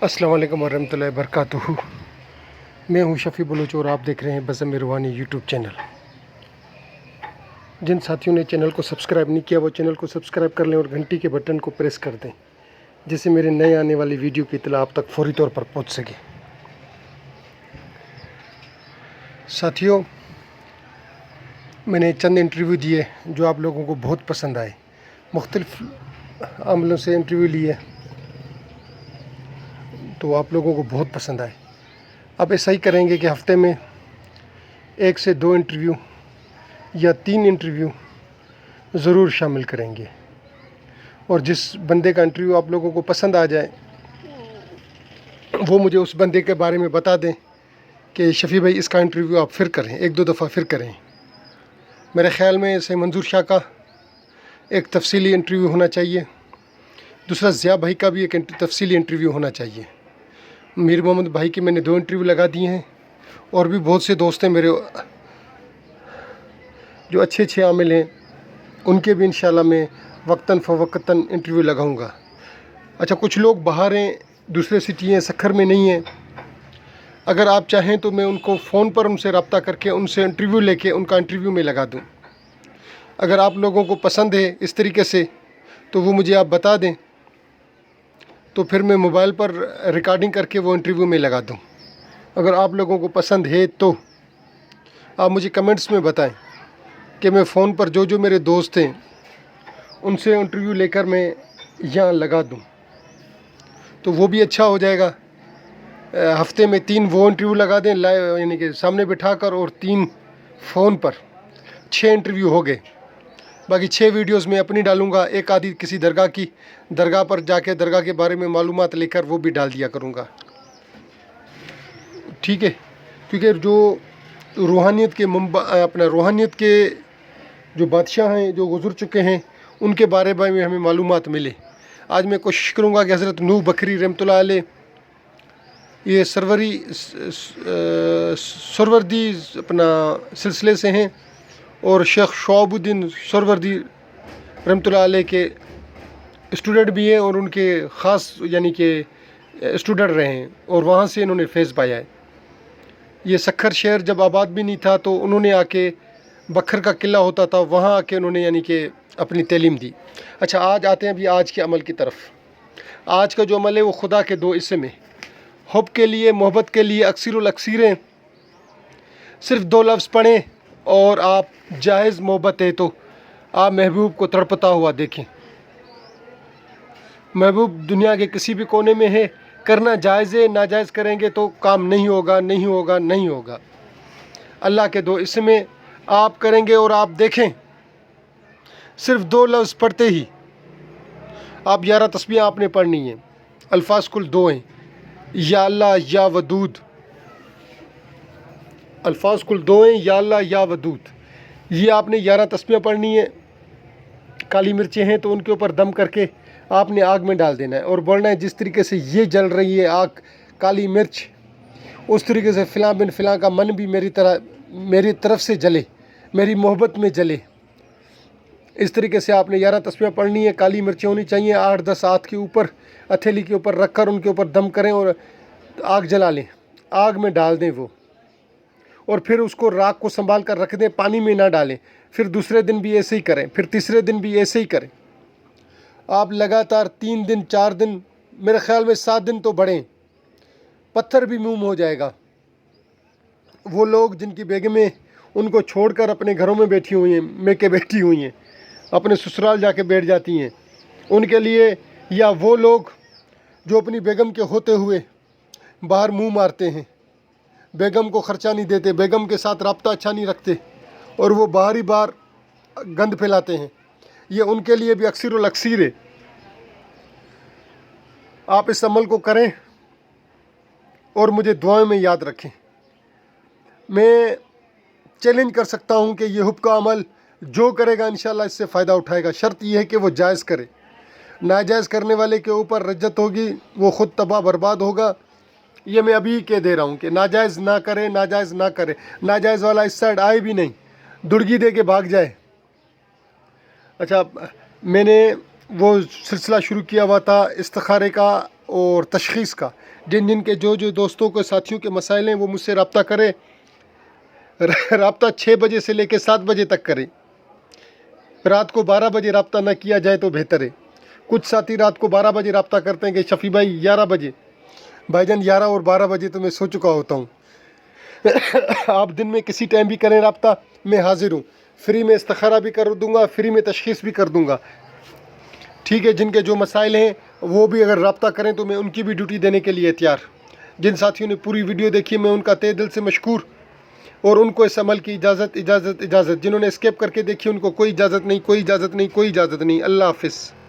अस्सलाम वालेकुम वरहमतुल्लाहि वबरकातुहू। मैं हूं शफ़ी बलूच और आप देख रहे हैं बज़म रूहानी यूट्यूब चैनल। जिन साथियों ने चैनल को सब्सक्राइब नहीं किया वो चैनल को सब्सक्राइब कर लें और घंटी के बटन को प्रेस कर दें, जिससे मेरे नए आने वाली वीडियो की इत्तला आप तक फौरी तौर पर पहुंच सके। साथियों, मैंने चंद इंटरव्यू दिए जो आप लोगों को बहुत पसंद आए। मुख्तलिफ़ अमलों से इंटरव्यू लिए तो आप लोगों को बहुत पसंद आए। अब ऐसा ही करेंगे कि हफ़्ते में 1 से 2 इंटरव्यू या 3 इंटरव्यू ज़रूर शामिल करेंगे, और जिस बंदे का इंटरव्यू आप लोगों को पसंद आ जाए वो मुझे उस बंदे के बारे में बता दें कि शफ़ी भाई इसका इंटरव्यू आप फिर करें, 1-2 दफ़ा फिर करें। मेरे ख़्याल में सही मंजूर शाह का एक तफसीली इंटरव्यू होना चाहिए, दूसरा ज़िया भाई का भी एक तफसीली इंटरव्यू होना चाहिए। मीर मोहम्मद भाई के मैंने 2 इंटरव्यू लगा दिए हैं, और भी बहुत से दोस्त हैं मेरे जो अच्छे आमिल हैं, उनके भी इंशाल्लाह मैं वक्तन फ़वक्तन इंटरव्यू लगाऊंगा। अच्छा, कुछ लोग बाहर हैं, दूसरे सिटी हैं, सखर में नहीं हैं। अगर आप चाहें तो मैं उनको फ़ोन पर उनसे रब्ता करके उनसे इंटरव्यू लेके उनका इंटरव्यू में लगा दूं। अगर आप लोगों को पसंद है इस तरीके से तो वो मुझे आप बता दें, तो फिर मैं मोबाइल पर रिकॉर्डिंग करके वो इंटरव्यू में लगा दूं। अगर आप लोगों को पसंद है तो आप मुझे कमेंट्स में बताएं कि मैं फ़ोन पर जो मेरे दोस्त हैं उनसे इंटरव्यू लेकर मैं यहाँ लगा दूं, तो वो भी अच्छा हो जाएगा। हफ्ते में 3 वो इंटरव्यू लगा दें लाइव, यानी कि सामने बिठाकर, और 3 फ़ोन पर, 6 इंटरव्यू हो गए। बाकी 6 वीडियोस मैं अपनी डालूँगा, एक आधी किसी दरगाह पर जाके दरगाह के बारे में मालूमात लेकर वो भी डाल दिया करूँगा, ठीक है। क्योंकि जो रूहानियत के रूहानियत के जो बादशाह हैं जो गुज़र चुके हैं उनके बारे में हमें मालूमात मिले। आज मैं कोशिश करूँगा कि हज़रत नूह बकरी रहमतुल्लाह अलैह ये सरवरदी अपना सिलसिले से हैं, और शेख शोहाबुद्दीन सरवरदी रहमतुल्लाह अलैह के स्टूडेंट भी हैं, और उनके ख़ास यानी कि स्टूडेंट रहे हैं, और वहाँ से इन्होंने फैज़ पाया है। ये सखर शहर जब आबाद भी नहीं था तो उन्होंने आके, बखर का किला होता था, वहाँ आके उन्होंने यानी कि अपनी तालीम दी। अच्छा, आज आते हैं अभी आज के अमल की तरफ। आज का जो अमल है वो खुदा के 2 इसम है। हुब के लिए, मोहब्बत के लिए अक्सरुल अक्सीरें, सिर्फ 2 लफ्ज़ पढ़ें और आप जायज़ मोहब्बत है तो आप महबूब को तड़पता हुआ देखें। महबूब दुनिया के किसी भी कोने में है, करना जायज़ है, नाजायज़ करेंगे तो काम नहीं होगा, नहीं होगा, नहीं होगा। अल्लाह के 2 इसमें आप करेंगे और आप देखें, सिर्फ 2 लफ्ज़ पढ़ते ही आप 11 तस्बीह आपने पढ़नी है। अल्फाज कुल 2 हैं, या अल्लाह या वदूद। अल्फाज कुल 2 हैं, या अल्लाह या वदूद। ये आपने 11 तस्बीह पढ़नी है। काली मिर्चें हैं तो उनके ऊपर दम करके आपने आग में डाल देना है और बोलना है, जिस तरीके से ये जल रही है आग काली मिर्च, उस तरीके से फ़िलाँ बिन फ़िलाँ का मन भी मेरी तरफ से जले, मेरी मोहब्बत में जले। इस तरीके से आपने 11 तस्बीह पढ़नी है। काली मिर्चें होनी चाहिए 8-10 हाथ के ऊपर, हथेली के ऊपर रख कर उनके ऊपर दम करें और आग जला लें, आग में डाल दें वो, और फिर उसको राख को संभाल कर रख दें, पानी में ना डालें। फिर दूसरे दिन भी ऐसे ही करें, फिर तीसरे दिन भी ऐसे ही करें। आप लगातार 3 दिन 4 दिन, मेरे ख़्याल में 7 दिन तो बढ़ें, पत्थर भी मुँह हो जाएगा। वो लोग जिनकी बेगमें उनको छोड़कर अपने घरों में बैठी हुई हैं, मेके बैठी हुई हैं, अपने ससुराल जाके बैठ जाती हैं, उनके लिए, या वो लोग जो अपनी बेगम के होते हुए बाहर मुंह मारते हैं, बेगम को ख़र्चा नहीं देते, बेगम के साथ रब्ता अच्छा नहीं रखते, और वो बाहर ही बाहर गंद फैलाते हैं, ये उनके लिए भी अक्सरुल अक्सीर है। आप इस अमल को करें और मुझे दुआओं में याद रखें। मैं चैलेंज कर सकता हूँ कि ये हुब का अमल जो करेगा इंशाल्लाह इससे फ़ायदा उठाएगा। शर्त यह है कि वो जायज़ करे, नाजायज़ करने वाले के ऊपर रज्जत होगी, वो ख़ुद तबाह बर्बाद होगा। ये मैं अभी कह दे रहा हूँ कि नाजायज़ ना करे, नाजायज़ ना करे। नाजायज़ वाला इस साइड आए भी नहीं, दुर्गी दे के भाग जाए। अच्छा, मैंने वो सिलसिला शुरू किया हुआ था इस्तिखारे का और तशख़ीस का। जिन जिन के जो जो दोस्तों के साथियों के मसाइल हैं वो मुझसे रब्ता करें। रब्ता 6 बजे से लेकर 7 बजे तक करें। रात को 12 बजे रब्ता ना किया जाए तो बेहतर है। कुछ साथी रात को 12 बजे रब्ता करते हैं कि शफ़ी भाई 11 बजे। भाईजान 11 और 12 बजे तो मैं सो चुका होता हूँ। आप दिन में किसी टाइम भी करें रब्ता, मैं हाजिर हूँ। फ्री में इस्तिखारा भी कर दूँगा, फ्री में तशख़ीस भी कर दूँगा। ठीक है, जिनके जो मसाइल हैं वो भी अगर रब्ता करें तो मैं उनकी भी ड्यूटी देने के लिए तैयार। जिन साथियों ने पूरी वीडियो देखी मैं उनका तहे दिल से मशकूर, और उनको इस अमल की इजाज़त। जिन्होंने स्किप करके देखी उनको कोई इजाज़त नहीं, कोई इजाज़त नहीं, कोई इजाज़त नहीं। अल्लाह हाफ़िज़।